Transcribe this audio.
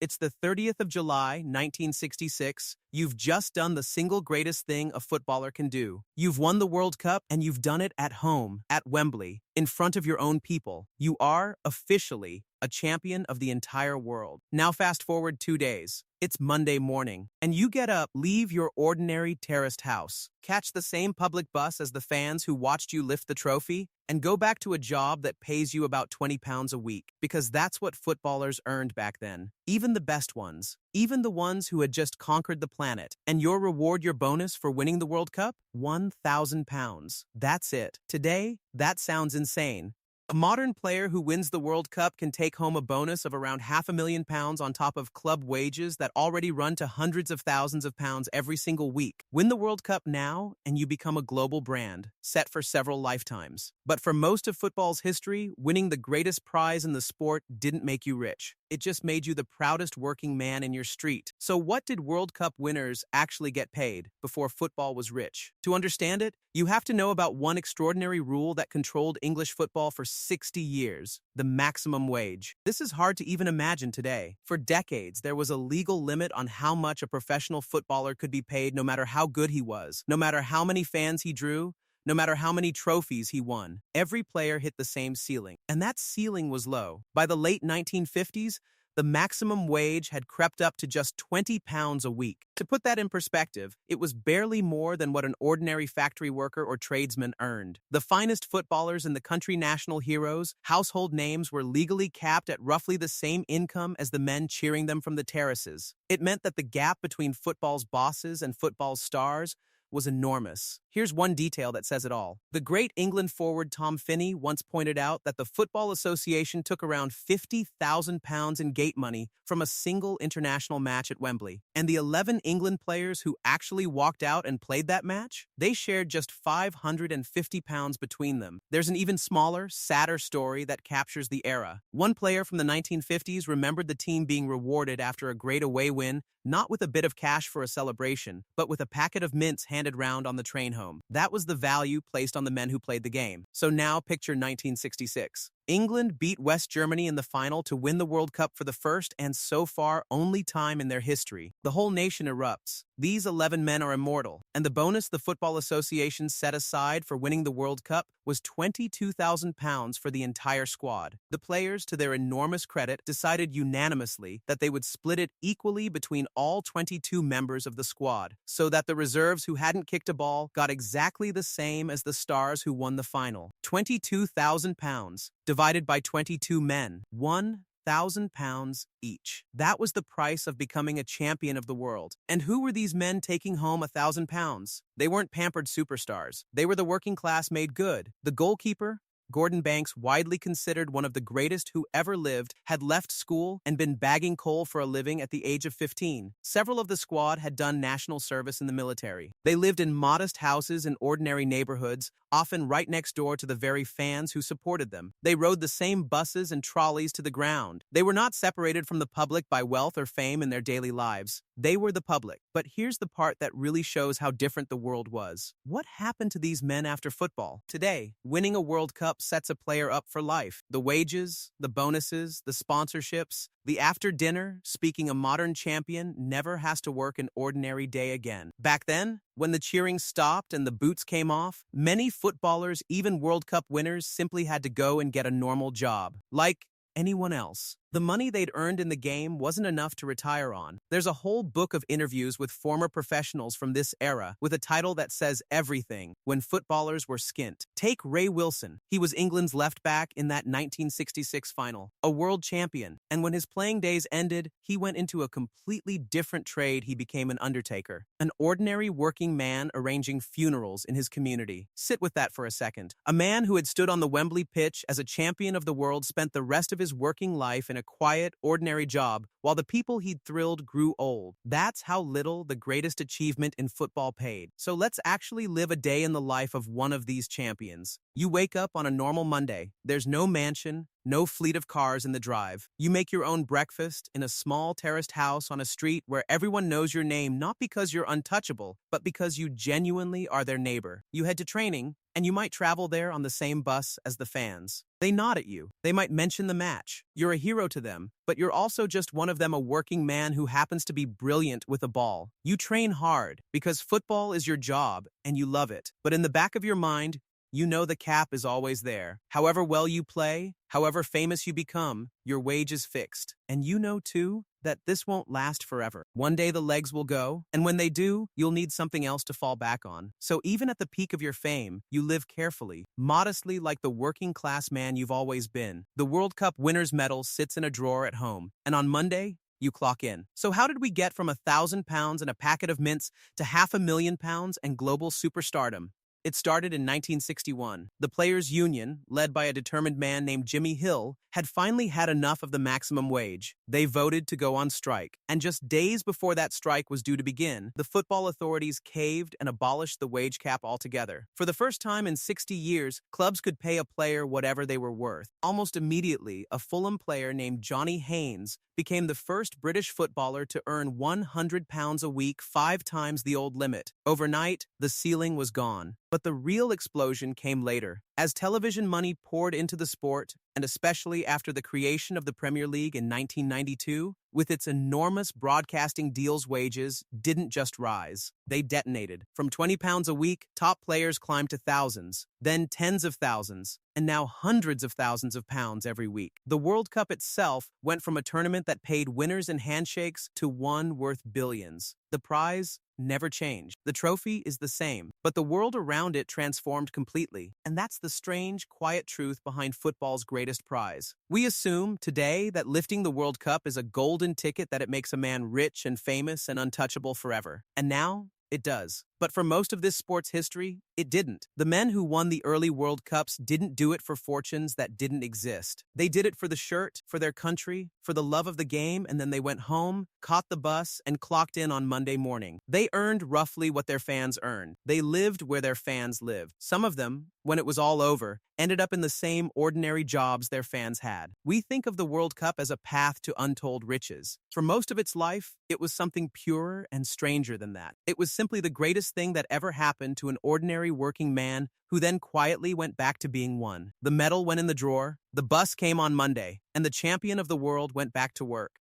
It's the 30th of July, 1966. You've just done the single greatest thing a footballer can do. You've won the World Cup, and you've done it at home, at Wembley, in front of your own people. You are, officially, a champion of the entire world. Now fast forward 2 days. It's Monday morning, and you get up, leave your ordinary terraced house, catch the same public bus as the fans who watched you lift the trophy, and go back to a job that pays you about £20 a week, because that's what footballers earned back then. Even the best ones. Even the ones who had just conquered the planet. And your reward, your bonus for winning the World Cup? £1,000. That's it. Today, that sounds insane. A modern player who wins the World Cup can take home a bonus of around £500,000 on top of club wages that already run to hundreds of thousands of pounds every single week. Win the World Cup now, and you become a global brand, set for several lifetimes. But for most of football's history, winning the greatest prize in the sport didn't make you rich. It just made you the proudest working man in your street. So what did World Cup winners actually get paid before football was rich? To understand it, you have to know about one extraordinary rule that controlled English football for 60 years, the maximum wage. This is hard to even imagine today. For decades, there was a legal limit on how much a professional footballer could be paid, no matter how good he was, no matter how many fans he drew, no matter how many trophies he won. Every player hit the same ceiling, and that ceiling was low. By the late 1950s, the maximum wage had crept up to just £20 a week. To put that in perspective, it was barely more than what an ordinary factory worker or tradesman earned. The finest footballers and the country national heroes, household names, were legally capped at roughly the same income as the men cheering them from the terraces. It meant that the gap between football's bosses and football's stars was enormous. Here's one detail that says it all. The great England forward Tom Finney once pointed out that the Football Association took around £50,000 in gate money from a single international match at Wembley. And the 11 England players who actually walked out and played that match? They shared just £550 between them. There's an even smaller, sadder story that captures the era. One player from the 1950s remembered the team being rewarded after a great away win, not with a bit of cash for a celebration, but with a packet of mints handed round on the train home. That was the value placed on the men who played the game. So now picture 1966. England beat West Germany in the final to win the World Cup for the first and so far only time in their history. The whole nation erupts. These 11 men are immortal, and the bonus the Football Association set aside for winning the World Cup was £22,000 for the entire squad. The players, to their enormous credit, decided unanimously that they would split it equally between all 22 members of the squad, so that the reserves who hadn't kicked a ball got exactly the same as the stars who won the final. £22,000 divided by 22 men, £1,000 each. That was the price of becoming a champion of the world. And who were these men taking home £1,000? They weren't pampered superstars. They were the working class made good. The goalkeeper, Gordon Banks, widely considered one of the greatest who ever lived, had left school and been bagging coal for a living at the age of 15. Several of the squad had done national service in the military. They lived in modest houses in ordinary neighborhoods, often right next door to the very fans who supported them. They rode the same buses and trolleys to the ground. They were not separated from the public by wealth or fame in their daily lives. They were the public. But here's the part that really shows how different the world was. What happened to these men after football? Today, winning a World Cup sets a player up for life. The wages, the bonuses, the sponsorships, the after dinner, speaking a modern champion never has to work an ordinary day again. Back then, when the cheering stopped and the boots came off, many footballers, even World Cup winners, simply had to go and get a normal job, like anyone else. The money they'd earned in the game wasn't enough to retire on. There's a whole book of interviews with former professionals from this era with a title that says everything, when footballers were skint. Take Ray Wilson. He was England's left back in that 1966 final, a world champion. And when his playing days ended, he went into a completely different trade. He became an undertaker, an ordinary working man arranging funerals in his community. Sit with that for a second. A man who had stood on the Wembley pitch as a champion of the world spent the rest of his working life in a quiet, ordinary job, while the people he'd thrilled grew old. That's how little the greatest achievement in football paid. So let's actually live a day in the life of one of these champions. You wake up on a normal Monday. There's no mansion, no fleet of cars in the drive. You make your own breakfast in a small terraced house on a street where everyone knows your name not because you're untouchable, but because you genuinely are their neighbor. You head to training, and you might travel there on the same bus as the fans. They nod at you. They might mention the match. You're a hero to them, but you're also just one of them, a working man who happens to be brilliant with a ball. You train hard because football is your job and you love it. But in the back of your mind, you know the cap is always there. However well you play, however famous you become, your wage is fixed. And you know, too, that this won't last forever. One day the legs will go, and when they do, you'll need something else to fall back on. So even at the peak of your fame, you live carefully, modestly, like the working class man you've always been. The World Cup winner's medal sits in a drawer at home, and on Monday, you clock in. So how did we get from £1,000 and a packet of mints to £500,000 and global superstardom? It started in 1961. The Players' Union, led by a determined man named Jimmy Hill, had finally had enough of the maximum wage. They voted to go on strike. And just days before that strike was due to begin, the football authorities caved and abolished the wage cap altogether. For the first time in 60 years, clubs could pay a player whatever they were worth. Almost immediately, a Fulham player named Johnny Haynes became the first British footballer to earn £100 a week, 5 times the old limit. Overnight, the ceiling was gone. But the real explosion came later. As television money poured into the sport, and especially after the creation of the Premier League in 1992, with its enormous broadcasting deals, wages didn't just rise. They detonated. From £20 a week, top players climbed to thousands, then tens of thousands, and now hundreds of thousands of pounds every week. The World Cup itself went from a tournament that paid winners and handshakes to one worth billions. The prize never changed. The trophy is the same, but the world around it transformed completely. And that's the strange, quiet truth behind football's greatest prize. We assume today that lifting the World Cup is a golden ticket, that it makes a man rich and famous and untouchable forever. And now, it does. But for most of this sport's history, it didn't. The men who won the early World Cups didn't do it for fortunes that didn't exist. They did it for the shirt, for their country, for the love of the game, and then they went home, caught the bus, and clocked in on Monday morning. They earned roughly what their fans earned. They lived where their fans lived. Some of them, when it was all over, ended up in the same ordinary jobs their fans had. We think of the World Cup as a path to untold riches. For most of its life, it was something purer and stranger than that. It was simply the greatest thing that ever happened to an ordinary working man who then quietly went back to being one. The medal went in the drawer, the bus came on Monday, and the champion of the world went back to work.